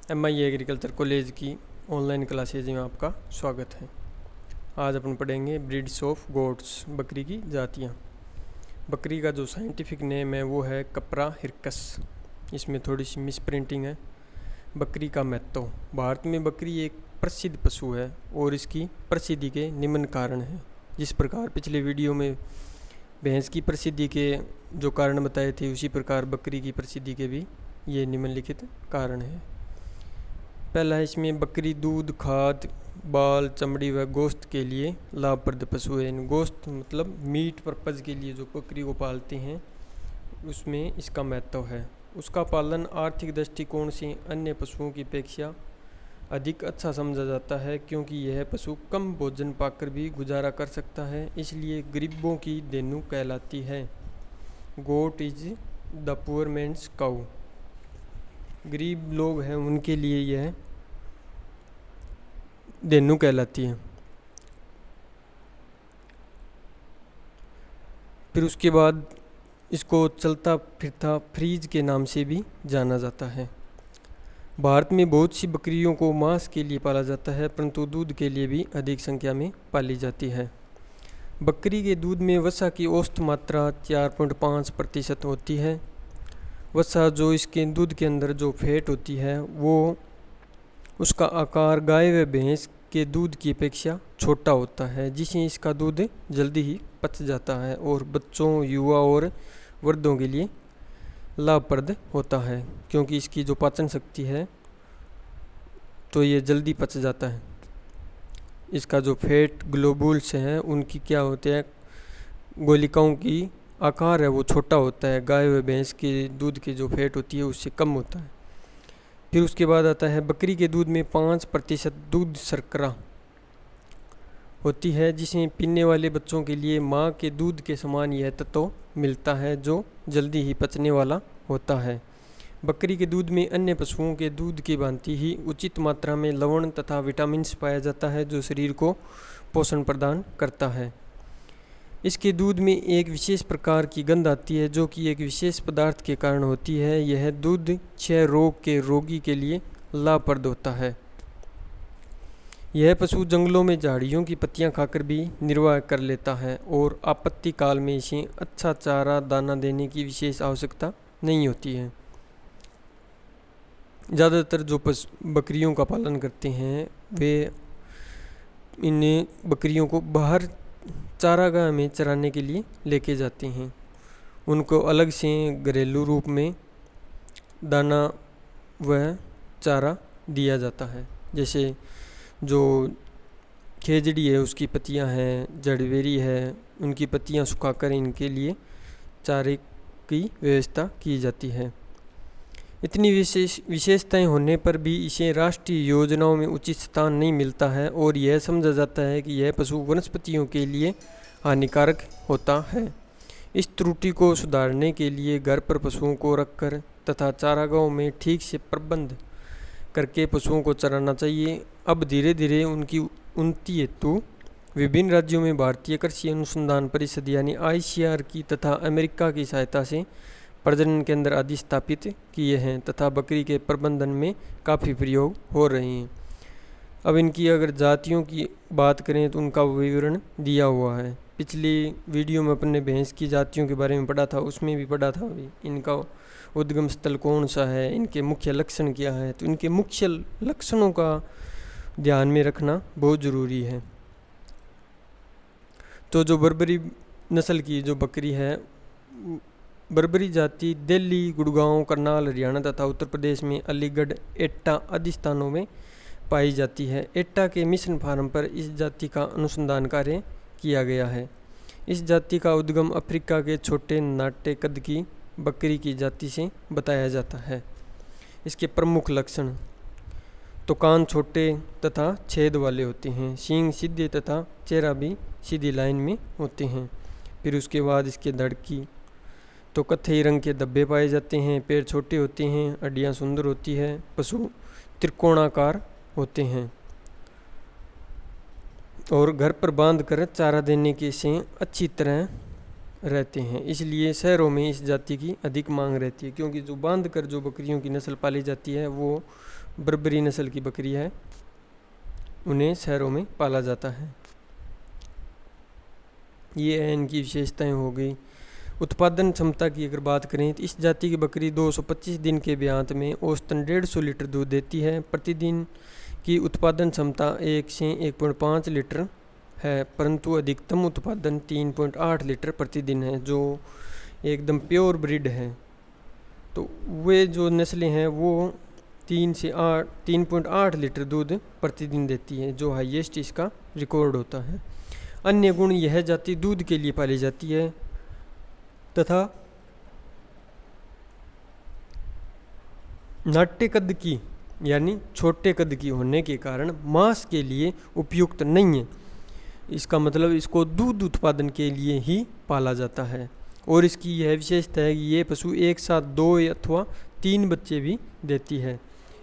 MI agriculture college की online classes में आपका स्वागत है। आज अपन पढ़ेंगे ब्रीड्स ऑफ गोट्स, बकरी की जातियाँ। बकरी का जो साइंटिफिक नेम है वो है कपरा हिरकस। इसमें थोड़ी सी मिस प्रिंटिंग है। बकरी का महत्व। भारत में बकरी एक प्रसिद्ध पशु है और इसकी प्रसिद्धि के निम्न कारण हैं। जिस प्रकार पिछले वीडियो में भैंस की प्रसिद्धि के जो कारण बताए थे, उसी प्रकार बकरी की प्रसिद्धि के भी ये निम्नलिखित कारण हैं। पहला है, इसमें बकरी दूध, खाद, बाल, चमड़ी व गोश्त के लिए लाभप्रद पशु है। गोश्त मतलब मीट पर्पज़ के लिए जो बकरी को पालते हैं उसमें इसका महत्व है। उसका पालन आर्थिक दृष्टिकोण से अन्य पशुओं की अपेक्षा अधिक अच्छा समझा जाता है, क्योंकि यह पशु कम भोजन पाकर भी गुजारा कर सकता है, इसलिए गरीबों की धेनु कहलाती है। गोट इज द पुअर मैन्स काऊ। गरीब लोग हैं उनके लिए यह धेनु कहलाती है। फिर उसके बाद इसको चलता फिरता फ्रीज के नाम से भी जाना जाता है। भारत में बहुत सी बकरियों को मांस के लिए पाला जाता है, परंतु दूध के लिए भी अधिक संख्या में पाली जाती है। बकरी के दूध में वसा की औसत मात्रा 4.5% होती है। वसा जो इसके दूध के अंदर जो फैट होती है वो उसका आकार गाय व भैंस के दूध की अपेक्षा छोटा होता है, जिससे इसका दूध जल्दी ही पच जाता है और बच्चों, युवा और वृद्धों के लिए लाभप्रद होता है, क्योंकि इसकी जो पाचन शक्ति है तो ये जल्दी पच जाता है। इसका जो फैट ग्लोबुल्स हैं उनकी क्या होते हैं, गोलिकाओं की आकार है वो छोटा होता है। गाय व भैंस के दूध की जो फैट होती है उससे कम होता है। फिर उसके बाद आता है, बकरी के दूध में 5% दूध शर्करा होती है, जिसमें पीने वाले बच्चों के लिए माँ के दूध के समान यह तत्व मिलता है जो जल्दी ही पचने वाला होता है। बकरी के दूध में अन्य पशुओं के दूध की भांति ही उचित मात्रा में लवण तथा विटामिन्स पाया जाता है, जो शरीर को पोषण प्रदान करता है। इसके दूध में एक विशेष प्रकार की गंध आती है, जो कि एक विशेष पदार्थ के कारण होती है। यह दूध क्षय रोग के रोगी के लिए लाभप्रद होता है। यह पशु जंगलों में झाड़ियों की पत्तियां खाकर भी निर्वाह कर लेता है और आपत्ति काल में इसे अच्छा चारा दाना देने की विशेष आवश्यकता नहीं होती है। ज़्यादातर जो बकरियों का पालन करते हैं वे इन बकरियों को बाहर चारागाह में चराने के लिए लेके जाते हैं। उनको अलग से घरेलू रूप में दाना व चारा दिया जाता है, जैसे जो खेजड़ी है उसकी पत्तियां हैं, जड़वेरी है, उनकी पत्तियां सुखाकर इनके लिए चारे की व्यवस्था की जाती है। इतनी विशेषताएं होने पर भी इसे राष्ट्रीय योजनाओं में उचित स्थान नहीं मिलता है और यह समझा जाता है कि यह पशु वनस्पतियों के लिए हानिकारक होता है। इस त्रुटि को सुधारने के लिए घर पर पशुओं को रखकर तथा चारागाहों में ठीक से प्रबंध करके पशुओं को चराना चाहिए। अब धीरे धीरे उनकी उन्नति हेतु विभिन्न राज्यों में भारतीय कृषि अनुसंधान परिषद यानी ICAR की तथा अमेरिका की सहायता से प्रजनन केंद्र आदि स्थापित किए हैं तथा बकरी के प्रबंधन में काफ़ी प्रयोग हो रहे हैं। अब इनकी अगर जातियों की बात करें तो उनका विवरण दिया हुआ है। पिछली वीडियो में अपने भैंस की जातियों के बारे में पढ़ा था, उसमें भी पढ़ा था अभी इनका उद्गम स्थल कौन सा है, इनके मुख्य लक्षण क्या है। तो इनके मुख्य लक्षणों का ध्यान में रखना बहुत ज़रूरी है। तो जो बर्बरी नस्ल की जो बकरी है, बर्बरी जाति दिल्ली, गुड़गांव, करनाल, हरियाणा तथा उत्तर प्रदेश में अलीगढ़, एटा आदि स्थानों में पाई जाती है। एटा के मिशन फार्म पर इस जाति का अनुसंधान कार्य किया गया है। इस जाति का उद्गम अफ्रीका के छोटे नाट्य कद की बकरी की जाति से बताया जाता है। इसके प्रमुख लक्षण तो कान छोटे तथा छेद वाले होते हैं, सींग सीधे तथा चेहरा भी सीधी लाइन में होते हैं। फिर उसके बाद इसके धड़ की तो कत्थई रंग के धब्बे पाए जाते हैं, पैर छोटे होते हैं, हड्डियाँ सुंदर होती है, पशु त्रिकोणाकार होते हैं और घर पर बांध कर चारा देने के से अच्छी तरह रहते हैं, इसलिए शहरों में इस जाति की अधिक मांग रहती है। क्योंकि जो बांध कर जो बकरियों की नस्ल पाली जाती है वो बर्बरी नस्ल की बकरी है, उन्हें शहरों में पाला जाता है। ये है इनकी विशेषताएं हो गई। उत्पादन क्षमता की अगर बात करें तो इस जाति की बकरी 225 दिन के ब्यात में औसतन 150 लीटर दूध देती है। प्रतिदिन की उत्पादन क्षमता 1 से 1.5 लीटर है, परंतु अधिकतम उत्पादन 3.8 लीटर प्रतिदिन है, जो एकदम प्योर ब्रीड है। तो वे जो नस्लें हैं वो 3.8 लीटर दूध प्रतिदिन देती है, जो हाईएस्ट इसका रिकॉर्ड होता है। अन्य गुण, यह जाति दूध के लिए पाली जाती है तथा नाट्य कद की यानी छोटे कद की होने के कारण मांस के लिए उपयुक्त नहीं है। इसका मतलब इसको दूध उत्पादन के लिए ही पाला जाता है। और इसकी यह विशेषता है कि ये पशु एक साथ 2 अथवा 3 बच्चे भी देती है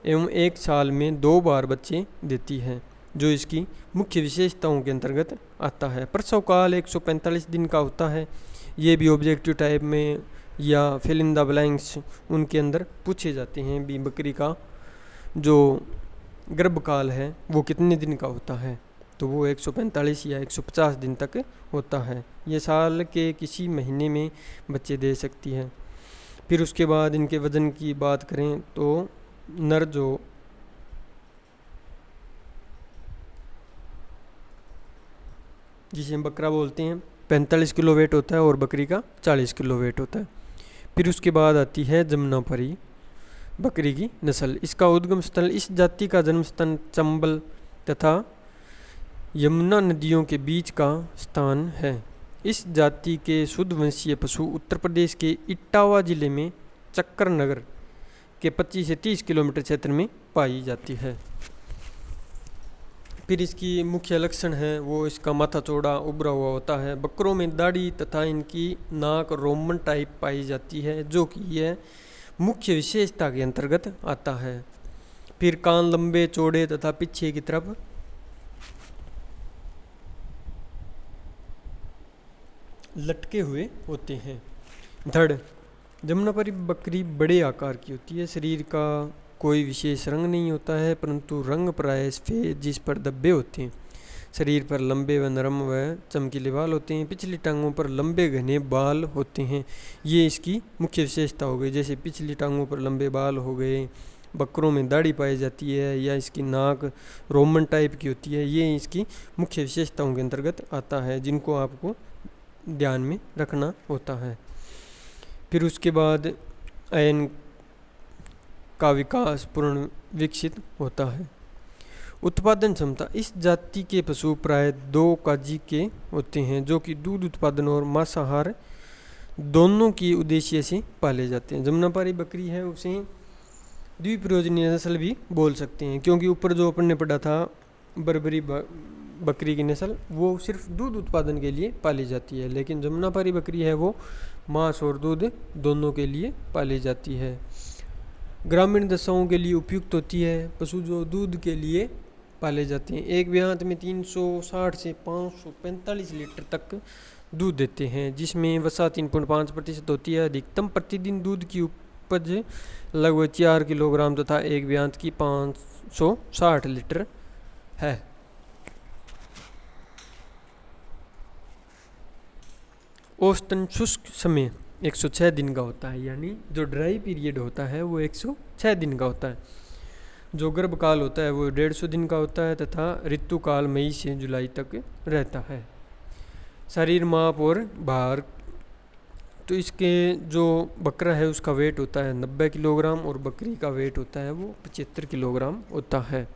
एवं एक साल में 2 बार बच्चे देती है, जो इसकी मुख्य विशेषताओं के अंतर्गत आता है। प्रसव काल 145 दिन का होता है। ये भी ऑब्जेक्टिव टाइप में या फिल इन द ब्लैंक्स उनके अंदर पूछे जाते हैं भी बकरी का जो गर्भकाल है वो कितने दिन का होता है, तो वो 145 या 150 दिन तक होता है। ये साल के किसी महीने में बच्चे दे सकती है। फिर उसके बाद इनके वज़न की बात करें तो नर जो जिसे हम बकरा बोलते हैं 45 किलो वेट होता है और बकरी का 40 किलो वेट होता है। फिर उसके बाद आती है जमुनापरी बकरी की नस्ल। इसका उद्गम स्थल, इस जाति का जन्म स्थल चंबल तथा यमुना नदियों के बीच का स्थान है। इस जाति के शुद्ध वंशीय पशु उत्तर प्रदेश के इटावा जिले में चक्कर नगर के 25 से 30 किलोमीटर क्षेत्र में पाई जाती है। फिर इसकी मुख्य लक्षण है वो इसका माथा चौड़ा उभरा हुआ होता है। बकरों में दाढ़ी तथा इनकी नाक रोमन टाइप पाई जाती है, जो कि यह मुख्य विशेषता के अंतर्गत आता है। फिर कान लंबे चौड़े तथा पीछे की तरफ लटके हुए होते हैं। धड़, जमुनापरी बकरी बड़े आकार की होती है। शरीर का कोई विशेष रंग नहीं होता है, परंतु रंग प्राय सफेद जिस पर धब्बे होते हैं। शरीर पर लंबे व नरम व चमकीले बाल होते हैं। पिछली टांगों पर लंबे घने बाल होते हैं। ये इसकी मुख्य विशेषता हो गई। जैसे पिछली टांगों पर लंबे बाल हो गए, बकरों में दाढ़ी पाई जाती है, या इसकी नाक रोमन टाइप की होती है। ये इसकी मुख्य विशेषताओं के अंतर्गत आता है, जिनको आपको ध्यान में रखना होता है। फिर उसके बाद अयन का विकास पूर्ण विकसित होता है। उत्पादन क्षमता, इस जाति के पशु प्राय 2 काजी के होते हैं, जो कि दूध उत्पादन और मांसाहार दोनों की उद्देश्य से पाले जाते हैं। जमुनापारी बकरी है उसे द्विप्रयोजनीय नस्ल भी बोल सकते हैं, क्योंकि ऊपर जो अपन ने पढ़ा था बर्बरी बकरी की नस्ल वो सिर्फ दूध उत्पादन के लिए पाली जाती है, लेकिन जमुनापारी बकरी है वो मांस और दूध दोनों के लिए पाली जाती है। ग्रामीण दशाओं के लिए उपयुक्त होती है। पशु जो दूध के लिए पाले जाते हैं, एक ब्यात में 360 से 545 लीटर तक दूध देते हैं, जिसमें वसा 3.5% होती है। अधिकतम प्रतिदिन दूध की उपज लगभग 4 किलोग्राम तथा एक ब्यात की 560 लीटर है। औसतन शुष्क समय 106 दिन का होता है, यानी जो ड्राई पीरियड होता है वो 106 दिन का होता है। जो गर्भकाल होता है वो 150 दिन का होता है तथा ऋतुकाल मई से जुलाई तक रहता है। शरीर माप और भार, तो इसके जो बकरा है उसका वेट होता है 90 किलोग्राम और बकरी का वेट होता है वो 75 किलोग्राम होता है।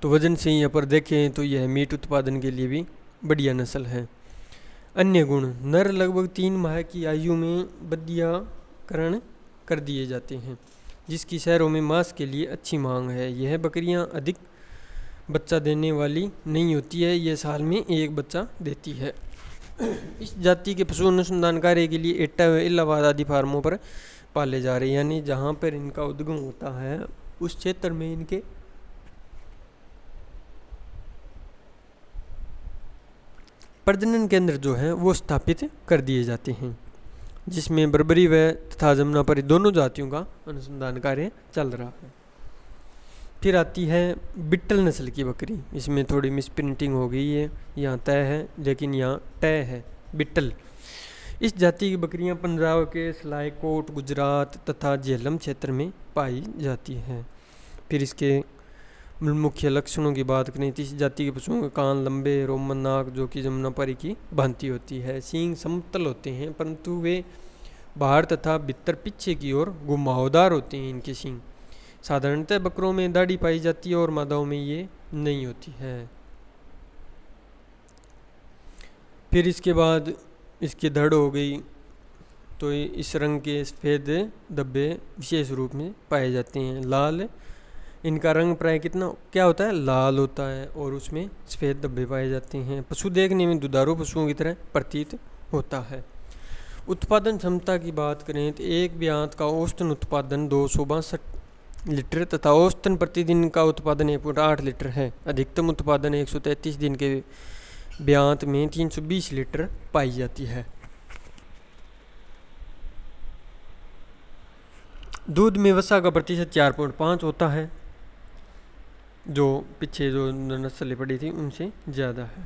तो वजन से यहाँ पर देखें तो यह मीट उत्पादन के लिए भी बढ़िया नस्ल है। अन्य गुण, नर लगभग 3 माह की आयु में बद्धियाकरण कर दिए जाते हैं, जिसकी शहरों में मांस के लिए अच्छी मांग है। यह बकरियां अधिक बच्चा देने वाली नहीं होती है, यह साल में 1 बच्चा देती है। इस जाति के पशु अनुसंधान कार्य के लिए एटा व इलाहाबाद आदि फार्मों पर पाले जा रहे हैं, यानी जहाँ पर इनका उद्गम होता है उस क्षेत्र में इनके प्रजनन केंद्र जो है वो स्थापित कर दिए जाते हैं, जिसमें बर्बरी व तथा जमुनापारी दोनों जातियों का अनुसंधान कार्य चल रहा है। फिर आती है बिट्टल नस्ल की बकरी। इसमें थोड़ी मिसप्रिंटिंग हो गई है, यहाँ तय है लेकिन यहाँ टय है, बिट्टल। इस जाति की बकरियाँ पंजाब के सलाईकोट, गुजरात तथा झेलम क्षेत्र में पाई जाती हैं। फिर इसके मुख्य लक्षणों की बात करें तो इस जाति के पशुओं के कान लंबे, रोमन नाक जो कि जमुनापारी की भांति होती है, सींग समतल होते हैं परंतु वे बाहर तथा भीतर पीछे की ओर घुमावदार होते हैं इनके सींग। साधारणतः बकरों में दाढ़ी पाई जाती है और मादाओं में ये नहीं होती है। फिर इसके बाद इसकी धड़ हो गई, तो इस रंग के सफ़ेद धब्बे विशेष रूप में पाए जाते हैं। लाल, इनका रंग प्राय कितना क्या होता है, लाल होता है और उसमें सफ़ेद धब्बे पाए जाते हैं। पशु देखने में दुधारू पशुओं की तरह प्रतीत होता है। उत्पादन क्षमता की बात करें तो एक ब्यात का औसतन उत्पादन 262 लीटर तथा औसतन प्रतिदिन का उत्पादन 1.8 लीटर है। अधिकतम उत्पादन 133 दिन के ब्यात में 320 लीटर पाई जाती है। दूध में वसा का प्रतिशत 4.5 होता है, जो पीछे जो नस्लें पड़ी थी उनसे ज़्यादा है।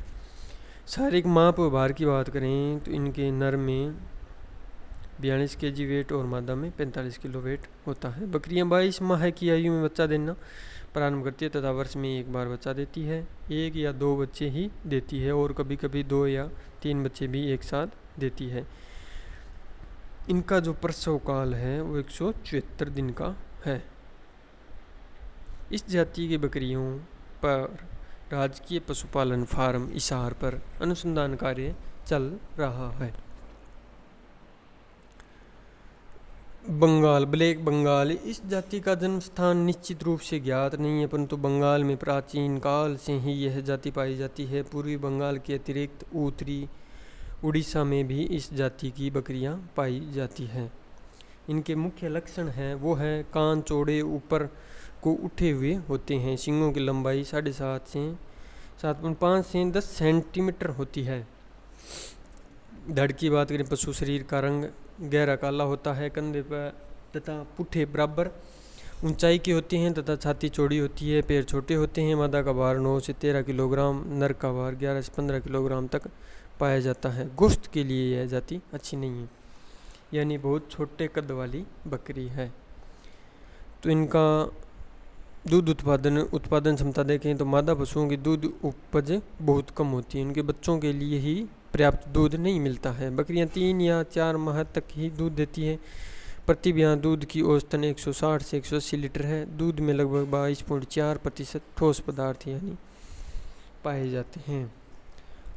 शारीरिक माप व भार की बात करें तो इनके नर में 42 kg वेट और मादा में 45 किलो वेट होता है। बकरियां 22 माह की आयु में बच्चा देना प्रारंभ करती है तथा वर्ष में एक बार बच्चा देती है। एक या दो बच्चे ही देती है और कभी कभी 2 या 3 बच्चे भी एक साथ देती है। इनका जो प्रसव काल है वो 174 दिन का है। इस जाति की बकरियों पर राजकीय पशुपालन फार्म हिसार पर अनुसंधान कार्य चल रहा है। बंगाल, ब्लैक बंगाल, इस जाति का जन्म स्थान निश्चित रूप से ज्ञात नहीं है, परंतु बंगाल में प्राचीन काल से ही यह जाति पाई जाती है। पूर्वी बंगाल के अतिरिक्त उत्तरी उड़ीसा में भी इस जाति की बकरियां पाई जाती हैं। इनके मुख्य लक्षण हैं वो है कान चौड़े ऊपर को उठे हुए होते हैं। सींगों की लंबाई 7.5 से 10 सेंटीमीटर होती है। धड़ की बात करें, पशु शरीर का रंग गहरा काला होता है। कंधे पर तथा पुट्ठे बराबर ऊंचाई के होते हैं तथा छाती चौड़ी होती है। पैर छोटे होते हैं। मादा का भार 9 से 13 किलोग्राम, नर का भार 11 से 15 किलोग्राम तक पाया जाता है। गोश्त के लिए यह जाति अच्छी नहीं है, यानी बहुत छोटे कद वाली बकरी है। तो इनका दूध उत्पादन क्षमता देखें तो मादा पशुओं की दूध उपज बहुत कम होती है। उनके बच्चों के लिए ही पर्याप्त दूध नहीं मिलता है। बकरियां 3 या 4 माह तक ही दूध देती है। प्रति ब्याह दूध की औसतन 160 से 180 लीटर है। दूध में लगभग 22.4% ठोस पदार्थ यानी पाए जाते हैं।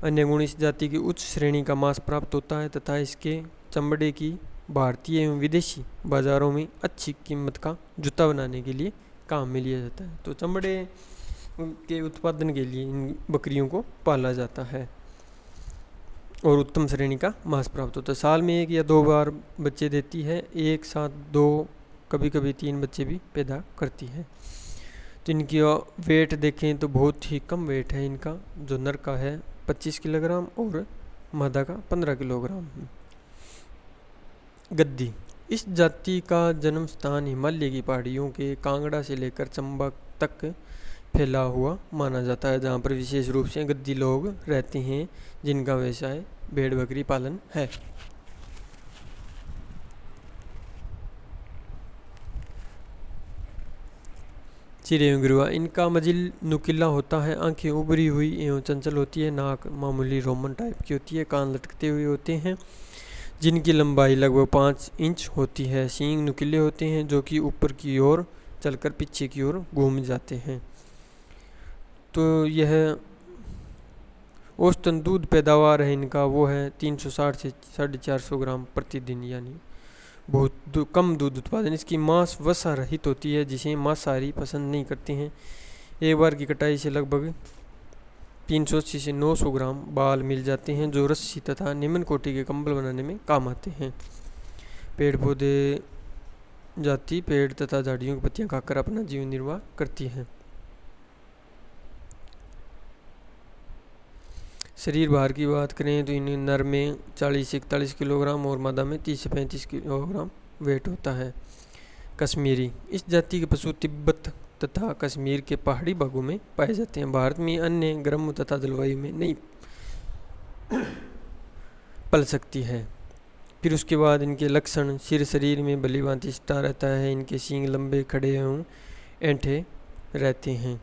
अन्य गुण, इस जाति की उच्च श्रेणी का मांस प्राप्त होता है तथा इसके चमड़े की भारतीय एवं विदेशी बाजारों में अच्छी कीमत का जूता बनाने के लिए काम में लिया जाता है। तो चमड़े के उत्पादन के लिए इन बकरियों को पाला जाता है और उत्तम श्रेणी का मांस प्राप्त होता है। साल में 1 या 2 बार बच्चे देती है। एक साथ 2 कभी कभी 3 बच्चे भी पैदा करती है। तो इनकी वेट देखें तो बहुत ही कम वेट है इनका, जो नर का है 25 किलोग्राम और मादा का 15 किलोग्राम। गद्दी, इस जाति का जन्म स्थान हिमालय की पहाड़ियों के कांगड़ा से लेकर चंबा तक फैला हुआ माना जाता है, जहाँ पर विशेष रूप से गद्दी लोग रहते हैं जिनका व्यवसाय भेड़ बकरी पालन है। सिर एवं गिरुआ, इनका मजिल नुकीला होता है। आंखें उभरी हुई एवं चंचल होती है। नाक मामूली रोमन टाइप की होती है। कान लटकते हुए होते हैं जिनकी लंबाई लगभग 5 इंच होती है। सींग नुकीले होते हैं जो कि ऊपर की ओर चलकर पीछे की ओर घूम जाते हैं। तो यह औसतन दूध पैदावार है इनका वो है 360 से 450 ग्राम प्रतिदिन, यानी बहुत कम दूध उत्पादन। इसकी मांस वसा रहित होती है जिसे मांसाहारी पसंद नहीं करते हैं। एक बार की कटाई से लगभग 380 से 900 ग्राम बाल मिल जाते हैं जो रस्सी तथा निम्न कोटि के कंबल बनाने में काम आते हैं। पेड़ पौधे जाति पेड़ तथा झाड़ियों की पत्तियां खाकर अपना जीवन निर्वाह करती हैं। शरीर भार की बात करें तो इन नर में 40 से 41 किलोग्राम और मादा में 30 से 35 किलोग्राम वेट होता है। कश्मीरी, इस जाति के पशु तिब्बत तथा कश्मीर के पहाड़ी भागों में पाए जाते हैं। भारत में अन्य गर्म तथा जलवायु में नहीं पल सकती है। फिर उसके बाद इनके लक्षण, सिर शरीर में भली भांति सटा रहता है। इनके सींग लंबे खड़े एवं ऐंठे रहते हैं।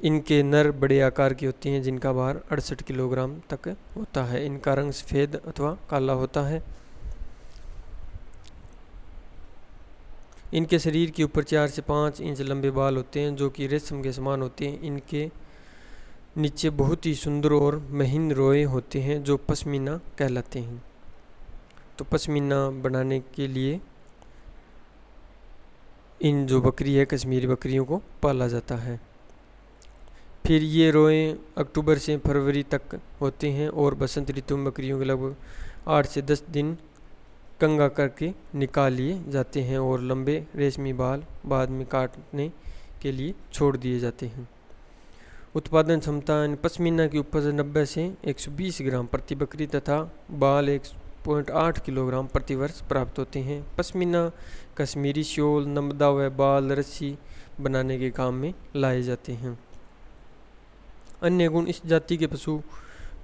इनके नर बड़े आकार के होते हैं जिनका भार 68 किलोग्राम तक होता है। इनका रंग सफ़ेद अथवा काला होता है। इनके शरीर के ऊपर 4 से 5 इंच लंबे बाल होते हैं जो कि रेशम के समान होते हैं। इनके नीचे बहुत ही सुंदर और महीन रोए होते हैं जो पश्मीना कहलाते हैं। तो पश्मीना बनाने के लिए इन जो बकरी है कश्मीरी बकरियों को पाला जाता है। फिर ये रोए अक्टूबर से फरवरी तक होते हैं और बसंत ऋतु में बकरियों के लगभग 8 से 10 दिन कंगा करके निकाल लिए जाते हैं और लंबे रेशमी बाल बाद में काटने के लिए छोड़ दिए जाते हैं। उत्पादन क्षमता, इन पश्मीना की उपज 90 से 120 ग्राम प्रति बकरी तथा बाल 1.8 किलोग्राम प्रति वर्ष प्राप्त होते हैं। पश्मीना कश्मीरी शॉल, नमदा व बाल रस्सी बनाने के काम में लाए जाते हैं। अन्य गुण, इस जाति के पशु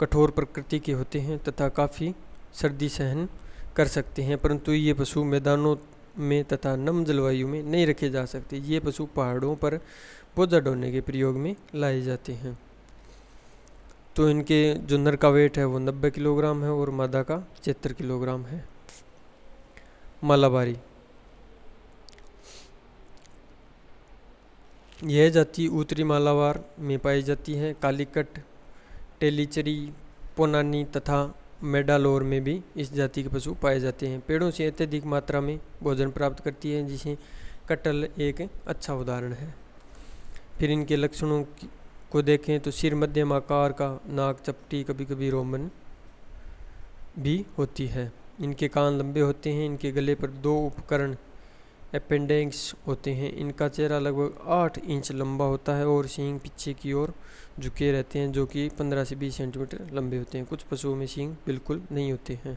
कठोर प्रकृति के होते हैं तथा काफ़ी सर्दी सहन कर सकते हैं, परंतु ये पशु मैदानों में तथा नम जलवायु में नहीं रखे जा सकते। ये पशु पहाड़ों पर बोझा ढोने के प्रयोग में लाए जाते हैं। तो इनके जो नर का वेट है वो 90 किलोग्राम है और मादा का 73 किलोग्राम है। मालाबारी, यह जाति उत्तरी मालाबार में पाई जाती है। कालीकट, टेलीचरी, पोनानी तथा मेडालोर में भी इस जाति के पशु पाए जाते हैं। पेड़ों से अत्यधिक मात्रा में भोजन प्राप्त करती है जिसे कटल एक अच्छा उदाहरण है। फिर इनके लक्षणों को देखें तो सिर मध्यम आकार का, नाक चपटी, कभी कभी रोमन भी होती है। इनके कान लंबे होते हैं। इनके गले पर 2 उपकरण अपेंडिक्स होते हैं। इनका चेहरा लगभग 8 इंच लंबा होता है और सींग पीछे की ओर झुके रहते हैं जो कि 15 से 20 सेंटीमीटर लंबे होते हैं। कुछ पशुओं में सींग बिल्कुल नहीं होते हैं।